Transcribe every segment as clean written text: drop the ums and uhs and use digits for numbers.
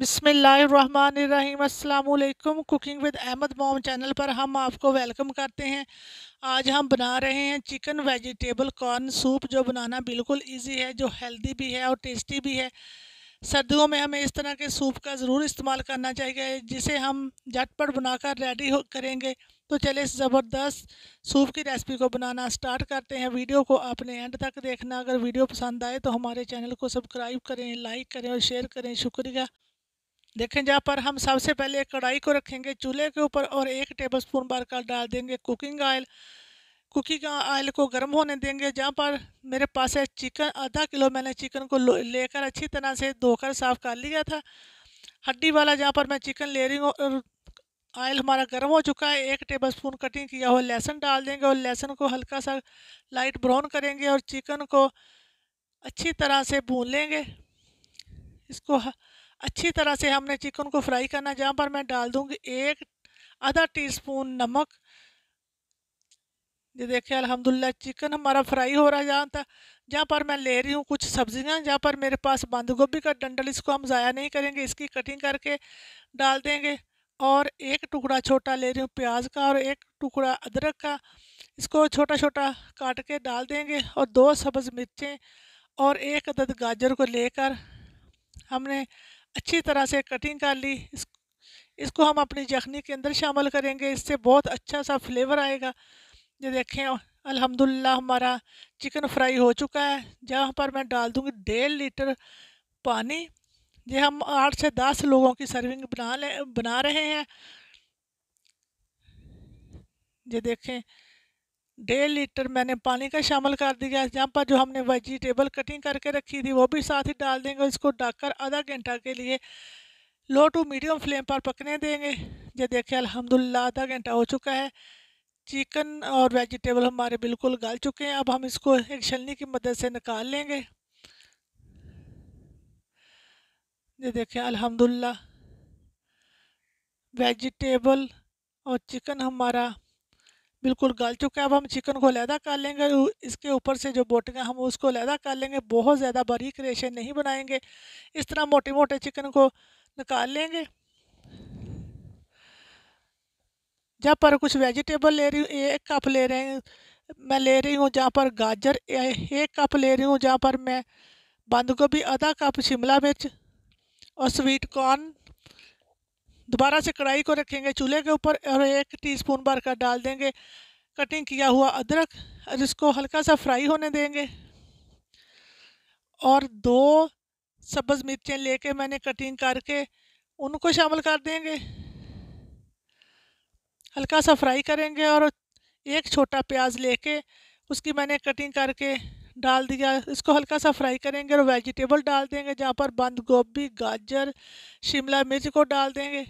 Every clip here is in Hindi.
बिस्मिल्लाहिर्रहमानिर्रहीम। अस्सलाम वालेकुम। Cooking with Ahmed mom channel पर हम आपको वेलकम करते हैं। आज हम बना रहे हैं चिकन वेजिटेबल कॉर्न सूप, जो बनाना बिल्कुल इजी है, जो हेल्दी भी है और टेस्टी भी है। सर्दियों में हमें इस तरह के सूप का ज़रूर इस्तेमाल करना चाहिए, जिसे हम झटपट बनाकर रेडी हो करेंगे। तो चलिए इस ज़बरदस्त सूप की रेसिपी को बनाना स्टार्ट करते हैं। वीडियो को आपने एंड तक देखना। अगर वीडियो पसंद आए तो हमारे चैनल को सब्सक्राइब करें, लाइक करें और शेयर करें। शुक्रिया। देखें, जहाँ पर हम सबसे पहले एक कढ़ाई को रखेंगे चूल्हे के ऊपर और 1 टेबलस्पून भर कर डाल देंगे कुकिंग ऑयल। कुकिंग ऑयल को गर्म होने देंगे। जहाँ पर मेरे पास है चिकन, आधा किलो मैंने चिकन को लेकर अच्छी तरह से धोकर साफ़ कर लिया था, हड्डी वाला। जहाँ पर मैं चिकन ले रही हूँ और ऑयल हमारा गर्म हो चुका है। 1 टेबलस्पून कटिंग किया हुआ लहसुन डाल देंगे और लहसुन को हल्का सा लाइट ब्राउन करेंगे और चिकन को अच्छी तरह से भून लेंगे। इसको अच्छी तरह से हमने चिकन को फ्राई करना। जहाँ पर मैं डाल दूँगी एक आधा टीस्पून नमक। ये देखिए अल्हम्दुलिल्लाह चिकन हमारा फ्राई हो रहा है। जहाँ पर मैं ले रही हूँ कुछ सब्जियाँ। जहाँ पर मेरे पास बंद गोभी का डंडल, इसको हम ज़ाया नहीं करेंगे, इसकी कटिंग करके डाल देंगे। और एक टुकड़ा छोटा ले रही हूँ प्याज का और एक टुकड़ा अदरक का, इसको छोटा छोटा काट के डाल देंगे। और 2 सब्ज़ मिर्चें और एक अदद गाजर को लेकर हमने अच्छी तरह से कटिंग कर ली। इसको हम अपनी यखनी के अंदर शामिल करेंगे, इससे बहुत अच्छा सा फ्लेवर आएगा। ये देखें अल्हम्दुलिल्लाह हमारा चिकन फ्राई हो चुका है। जहाँ पर मैं डाल दूँगी 1.5 लीटर पानी। ये हम 8 से 10 लोगों की सर्विंग बना रहे हैं। ये देखें 1.5 लीटर मैंने पानी का शामिल कर दिया। जहाँ पर जो हमने वेजिटेबल कटिंग करके रखी थी वो भी साथ ही डाल देंगे। इसको ढककर आधा घंटा के लिए लो टू मीडियम फ्लेम पर पकने देंगे। ये देखिए अल्हम्दुलिल्लाह आधा घंटा हो चुका है। चिकन और वेजिटेबल हमारे बिल्कुल गल चुके हैं। अब हम इसको एक छलनी की मदद से निकाल लेंगे। ये देखिए अल्हम्दुलिल्लाह वेजिटेबल और चिकन हमारा बिल्कुल गल चुका है। अब हम चिकन को अलहदा कर लेंगे। इसके ऊपर से जो बोटियाँ हम उसको अलहदा कर लेंगे। बहुत ज़्यादा बारीक रेशे नहीं बनाएंगे, इस तरह मोटे मोटे चिकन को निकाल लेंगे। जहाँ पर कुछ वेजिटेबल ले रही हूँ, 1 कप ले रहे हैं मैं ले रही हूँ। जहाँ पर गाजर 1 कप ले रही हूँ। जहाँ पर मैं बंद गोभी आधा कप, शिमला मिर्च और स्वीट कॉर्न। दोबारा से कढ़ाई को रखेंगे चूल्हे के ऊपर और 1 टीस्पून भर कर डाल देंगे कटिंग किया हुआ अदरक और इसको हल्का सा फ्राई होने देंगे। और 2 सब्ज़ मिर्चें लेके मैंने कटिंग करके उनको शामिल कर देंगे, हल्का सा फ्राई करेंगे। और एक छोटा प्याज लेके उसकी मैंने कटिंग करके डाल दिया, इसको हल्का सा फ्राई करेंगे और वेजिटेबल डाल देंगे। जहाँ पर बंद गोभी, गाजर, शिमला मिर्च को डाल देंगे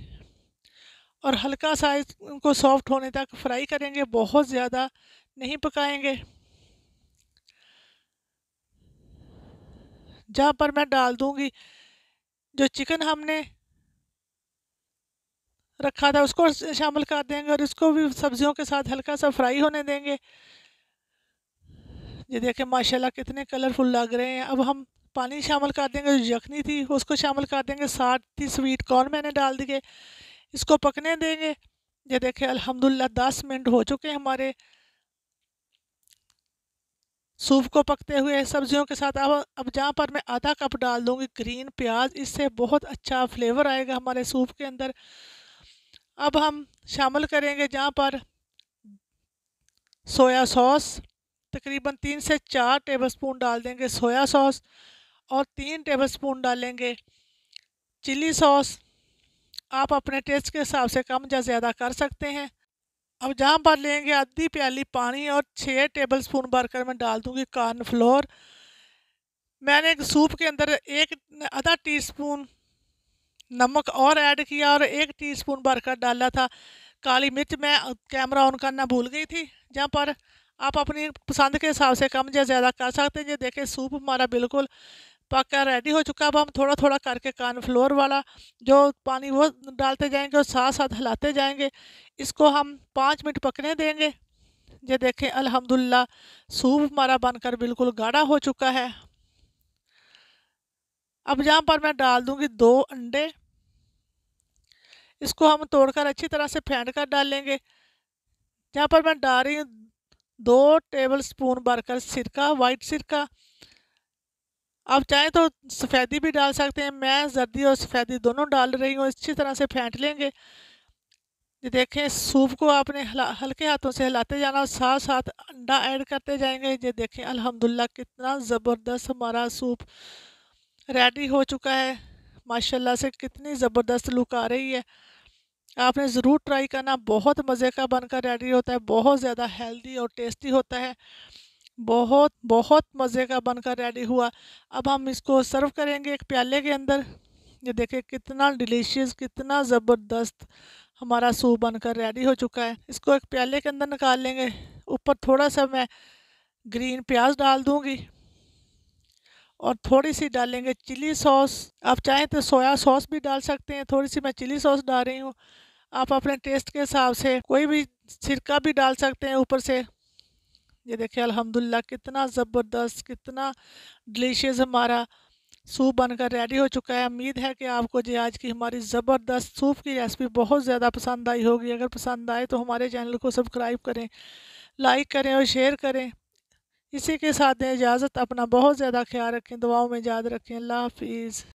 और हल्का सा इनको सॉफ्ट होने तक फ्राई करेंगे, बहुत ज़्यादा नहीं पकाएंगे। जहाँ पर मैं डाल दूँगी जो चिकन हमने रखा था उसको शामिल कर देंगे और इसको भी सब्जियों के साथ हल्का सा फ्राई होने देंगे। ये देखें माशाल्लाह कितने कलरफुल लग रहे हैं। अब हम पानी शामिल कर देंगे, जो यखनी थी उसको शामिल कर देंगे। 60 स्वीट कॉर्न मैंने डाल दिए, इसको पकने देंगे। ये देखें अल्हम्दुलिल्लाह 10 मिनट हो चुके हैं हमारे सूप को पकते हुए सब्जियों के साथ। अब जहाँ पर मैं आधा कप डाल दूँगी ग्रीन प्याज, इससे बहुत अच्छा फ्लेवर आएगा हमारे सूप के अंदर। अब हम शामिल करेंगे जहाँ पर सोया सॉस, तकरीबन 3 से 4 टेबलस्पून डाल देंगे सोया सॉस और 3 टेबलस्पून डालेंगे चिली सॉस। आप अपने टेस्ट के हिसाब से कम या ज़्यादा कर सकते हैं। अब जहाँ पर लेंगे आधी प्याली पानी और 6 टेबलस्पून भरकर मैं डाल दूँगी कॉर्नफ्लोर। मैंने सूप के अंदर एक आधा टीस्पून नमक और ऐड किया और 1 टीस्पून भरकर डाला था काली मिर्च। मैं कैमरा ऑन करना भूल गई थी। जहाँ पर आप अपनी पसंद के हिसाब से कम या ज़्यादा कर सकते हैं। ये देखें सूप हमारा बिल्कुल पका रेडी हो चुका है। अब हम थोड़ा थोड़ा करके कॉर्नफ्लोर वाला जो पानी वो डालते जाएंगे और साथ साथ हिलाते जाएंगे। इसको हम 5 मिनट पकने देंगे। ये देखें अल्हम्दुलिल्लाह सूप हमारा बनकर बिल्कुल गाढ़ा हो चुका है। अब जहाँ पर मैं डाल दूँगी 2 अंडे इसको हम तोड़कर अच्छी तरह से फेंट कर डालेंगे। यहाँ पर मैं डाल रही हूँ 2 टेबल स्पून भरकर सिरका, वाइट सिरका। आप चाहें तो सफ़ेदी भी डाल सकते हैं, मैं जर्दी और सफ़ेदी दोनों डाल रही हूँ। अच्छी तरह से फेंट लेंगे। ये देखें, सूप को आपने हल्के हाथों से हिलाते जाना और साथ साथ अंडा ऐड करते जाएंगे। ये देखें, अल्हम्दुलिल्लाह कितना ज़बरदस्त हमारा सूप रेडी हो चुका है। माशाल्लाह से कितनी ज़बरदस्त लुक आ रही है। आपने ज़रूर ट्राई करना, बहुत मज़े का बनकर रेडी होता है, बहुत ज़्यादा हेल्दी और टेस्टी होता है। बहुत बहुत मज़े का बनकर रेडी हुआ। अब हम इसको सर्व करेंगे एक प्याले के अंदर। ये देखिए कितना डिलीशियस, कितना ज़बरदस्त हमारा सूप बनकर रेडी हो चुका है। इसको एक प्याले के अंदर निकाल लेंगे। ऊपर थोड़ा सा मैं ग्रीन प्याज डाल दूँगी और थोड़ी सी डालेंगे चिली सॉस। आप चाहें तो सोया सॉस भी डाल सकते हैं, थोड़ी सी मैं चिली सॉस डाल रही हूँ। आप अपने टेस्ट के हिसाब से कोई भी सिरका भी डाल सकते हैं ऊपर से। ये देखिए अल्हम्दुलिल्लाह कितना ज़बरदस्त, कितना डिलीशियस हमारा सूप बनकर रेडी हो चुका है। उम्मीद है कि आपको जी आज की हमारी ज़बरदस्त सूप की रेसिपी बहुत ज़्यादा पसंद आई होगी। अगर पसंद आए तो हमारे चैनल को सब्सक्राइब करें, लाइक करें और शेयर करें। इसी के साथ दें इजाज़त। अपना बहुत ज़्यादा ख्याल रखें, दुआओं में याद रखें। अल्लाह हाफिज़।